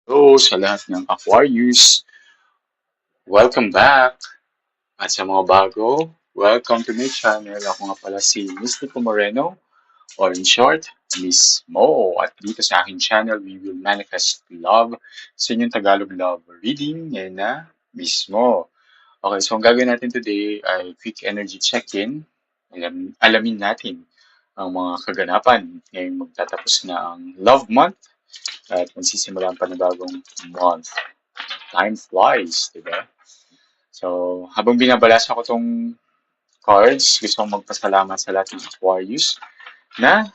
Hello sa lahat ng Aquarius. Welcome back. At sa mga bago, welcome to my channel. Ako nga pala si Mystico Moreno, or in short, Miss Mo. At dito sa aking channel, we will manifest love sa inyong Tagalog love reading ngayon na Miss Mo. Okay, so ang gagawin natin today ay quick energy check-in. Alamin natin ang mga kaganapan ngayong magtatapos na ang Love Month at magsisimula ang panibagong month. Time flies, di ba? So, habang binabasa ko tong cards, gusto kong magpasalamat sa lahat ng Aquarius na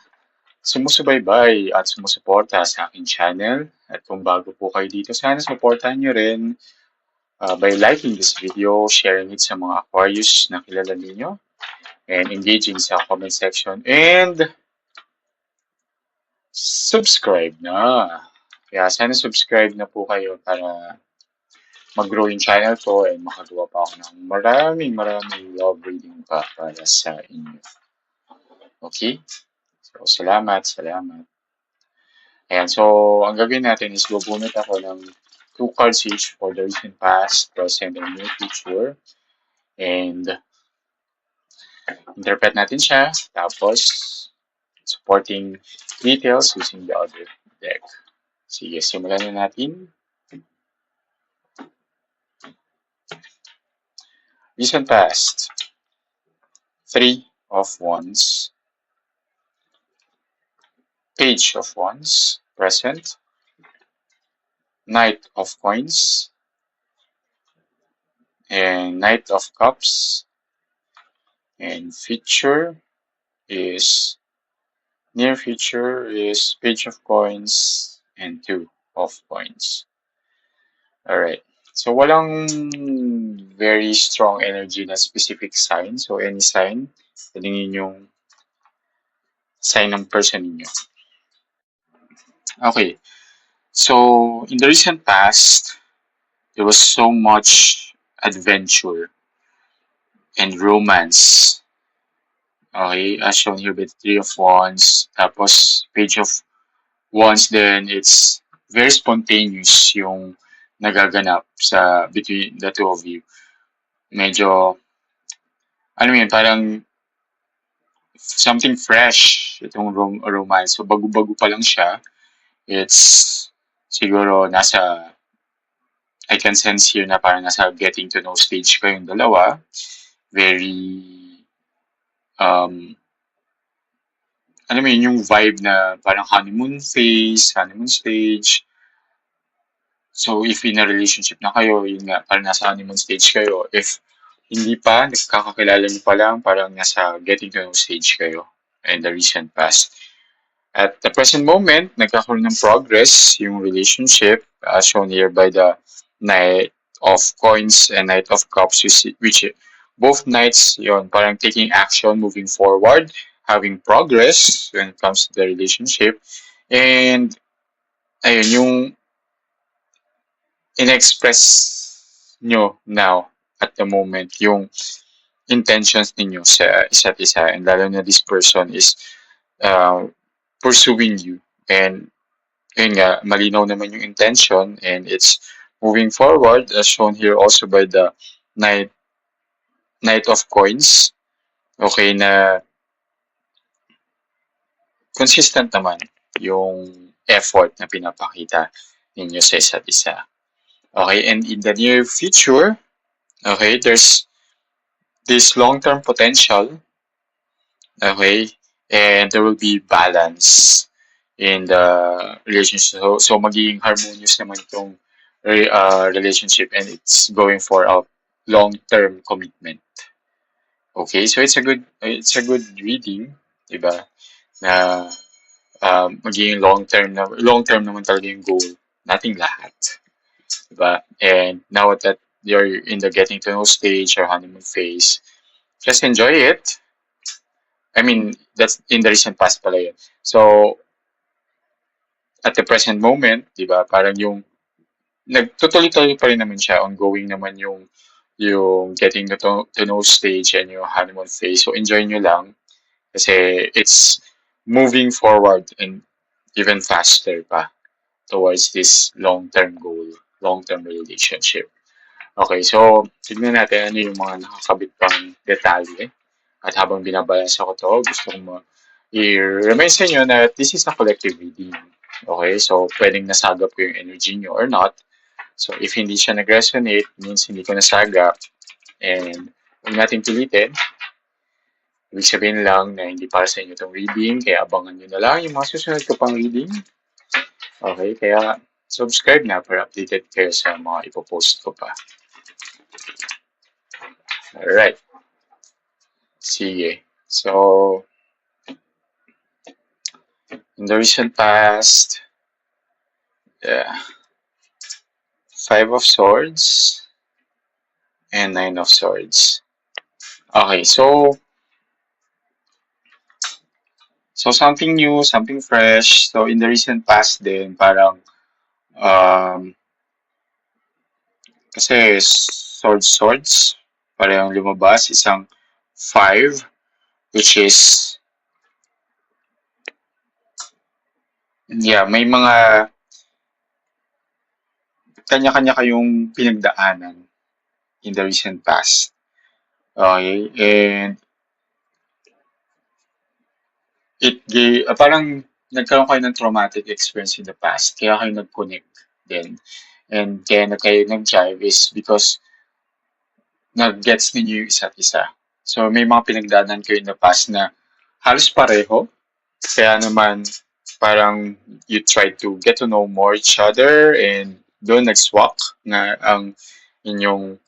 sumusubaybay at sumusuporta sa aking channel. At kung bago po kayo dito, sana supportahan nyo rin by liking this video, sharing it sa mga Aquarius na kilala ninyo, and engaging sa comment section, and subscribe na. Kaya sana subscribe na po kayo para mag-grow yung channel ko and makagawa pa ako ng maraming love reading pa para sa inyo. Okay? So, salamat. Ayan, so, ang gagawin natin is bubunot ako ng 2 cards each for the recent past, present, and near future. And, interpret natin siya. Tapos, supporting details using the other deck. Sige, simulan na natin. Recent past. 3 of Wands. Page of Wands, present. Knight of Coins. And Knight of Cups. And near future is Page of Coins and 2 of Coins. Alright. So, walang very strong energy na specific sign. So, any sign, pwedeng yung sign ng person ninyo. Okay. So, in the recent past, there was so much adventure and romance. Okay, as shown here with 3 of Wands, tapos Page of Wands then it's very spontaneous yung nagaganap sa between the two of you. Medyo, ano yun, parang something fresh itong romance. So, bago-bago pa lang siya. It's siguro I can sense here na parang nasa getting to know stage kayong dalawa. Very, ano mo yun, yung vibe na parang honeymoon stage. So, if in a relationship na kayo, yun nga, parang nasa honeymoon stage kayo. If hindi pa, nagkakakilala niyo pa lang, parang nasa getting to know stage kayo in the recent past. At the present moment, nagkakaroon ng progress yung relationship, as shown here by the Knight of Coins and Knight of Cups, which both knights, yun, parang taking action, moving forward, having progress when it comes to the relationship. And, ayun, yung in-express nyo now, at the moment, yung intentions ninyo sa isa't isa. And lalo na this person is pursuing you. And, yun nga, malinaw naman yung intention and it's moving forward as shown here also by the Knight of Coins. Okay, na consistent naman yung effort na pinapakita ninyo sa isa't isa. Okay, and in the near future, okay, there's this long-term potential. Okay, and there will be balance in the relationship. So magiging harmonious naman itong relationship and it's going for a long-term commitment. Okay, so it's a good reading, diba? Na magiging long-term naman talaga yung goal nating lahat. Diba? And now that you're in the getting to know stage or honeymoon phase, just enjoy it. I mean, that's in the recent past pala yun. So, at the present moment, di ba, parang yung nagtutuloy-tuloy pa rin naman siya, ongoing naman yung getting to know stage and yung honeymoon phase. So, enjoy nyo lang kasi it's moving forward and even faster pa. towards this long-term goal, long-term relationship. Okay, so tignan natin ano yung mga nakakabit pang detalye. At habang binabalance ako to, gusto kong i-remind sa inyo na this is a collective reading. Okay, so pwedeng nasagap ko yung energy nyo or not. So if hindi siya nag-resonate, means hindi ko nasagap. And huwag natin pilitin. Ibig sabihin lang na hindi para sa inyo itong reading, kaya abangan nyo na lang yung mga susunod ko pang reading. Okay, kaya subscribe na para updated kayo sa mga ipopost ko pa. Alright. Sige. So, in the recent past, yeah, 5 of Swords and 9 of Swords. Okay, so something new, something fresh. So in the recent past din, parang kasi swords, parang lumabas isang 5, which is yeah, may mga kanya-kanya kayong pinagdaanan in the recent past. Okay, and it gave, parang nagkaroon kayo ng traumatic experience in the past, kaya kayo nag-connect din. And kaya kayo nag-jive is because nag-gets ninyo yung isa't isa. So may mga pinagdaanan kayo in the past na halos pareho, kaya naman parang you try to get to know more each other and doon nag-swak na ang inyong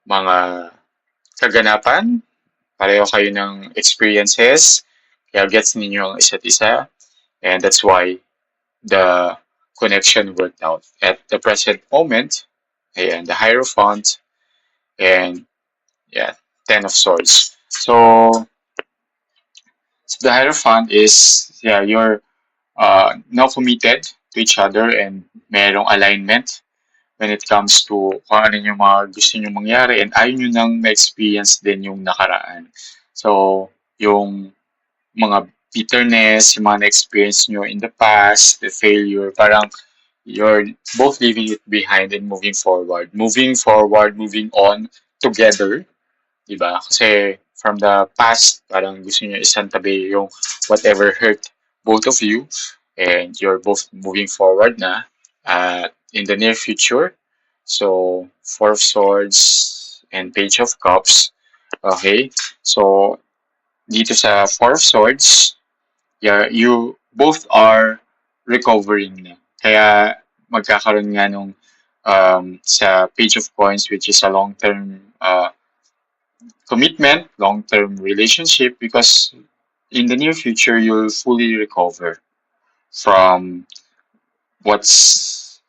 mga kaganapan. Pareho kayo ng experiences, kaya gets ninyo ang isa't isa. And that's why the connection worked out. At the present moment, ayan, the Hierophant and yeah, 10 of Swords. So the Hierophant is, yeah, you're now committed to each other and merong alignment when it comes to kung ano yung mga gusto nyo mangyari and ayaw nyo nang ma-experience din yung nakaraan. So, yung mga bitterness, yung mga na-experience nyo in the past, the failure, parang you're both leaving it behind and moving forward. Moving forward, moving on together, di ba? Kasi from the past, parang gusto nyo isang tabi yung whatever hurt both of you and you're both moving forward na in the near future. So, Four of Swords and Page of Cups. Okay? So, dito sa Four of Swords, yeah, you both are recovering na. Kaya magkakaroon nga nung sa Page of Coins, which is a long-term commitment, long-term relationship, because in the near future, you'll fully recover from what's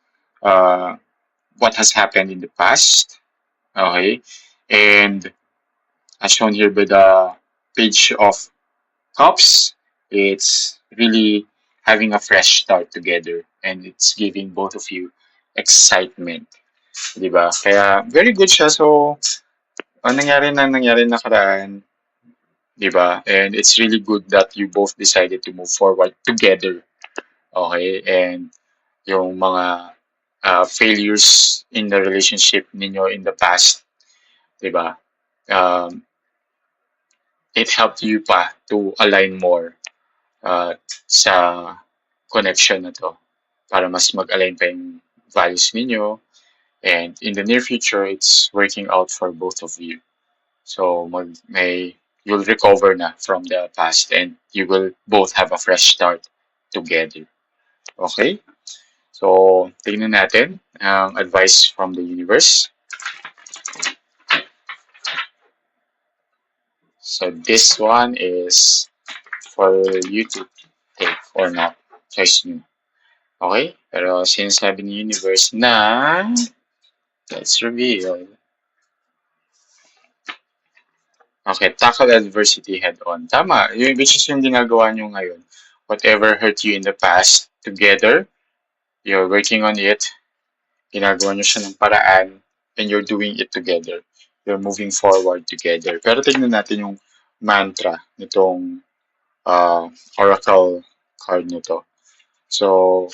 what has happened in the past. Okay, and as shown here by the Page of Cups, it's really having a fresh start together and it's giving both of you excitement. Diba? Kaya very good siya. So, ang nangyari nakaraan, diba? And it's really good that you both decided to move forward together. Okay? And yung mga failures in the relationship ninyo in the past, diba? It helped you pa to align more sa connection na to para mas mag-align pa yung values ninyo and in the near future it's working out for both of you. So you'll recover na from the past and you will both have a fresh start together. Okay? So, tingnan natin ang advice from the universe. So, this one is for you to take or not. Choice nyo. Okay? Pero sinasabi ni universe na let's reveal. Okay, tackle adversity head on. Tama, which is yung ginagawa nyo ngayon. Whatever hurt you in the past, together, you're working on it, ginagawa nyo siya ng paraan, and you're doing it together. You're moving forward together. Pero tignan natin yung mantra nitong oracle card nito. So,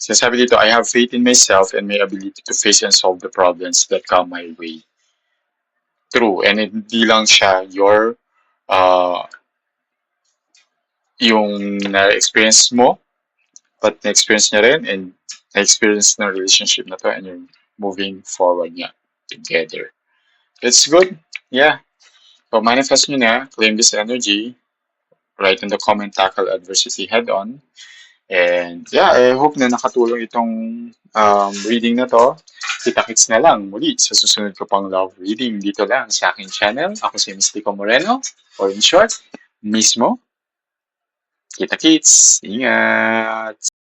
Sinasabi dito, I have faith in myself and my ability to face and solve the problems that come my way. True. And hindi lang siya uh, yung na-experience mo, but na-experience niya rin and na-experience ng relationship na to and you're moving forward niya together. It's good. Yeah. So manifest nyo na, claim this energy, write in the comment, tackle adversity head on. And yeah, I hope na nakatulong itong reading na to. Kita-kits na lang muli sa susunod ko pang love reading dito lang sa aking channel. Ako si Mystico Moreno, or in short, Mismo. Kita-kits. Ingat!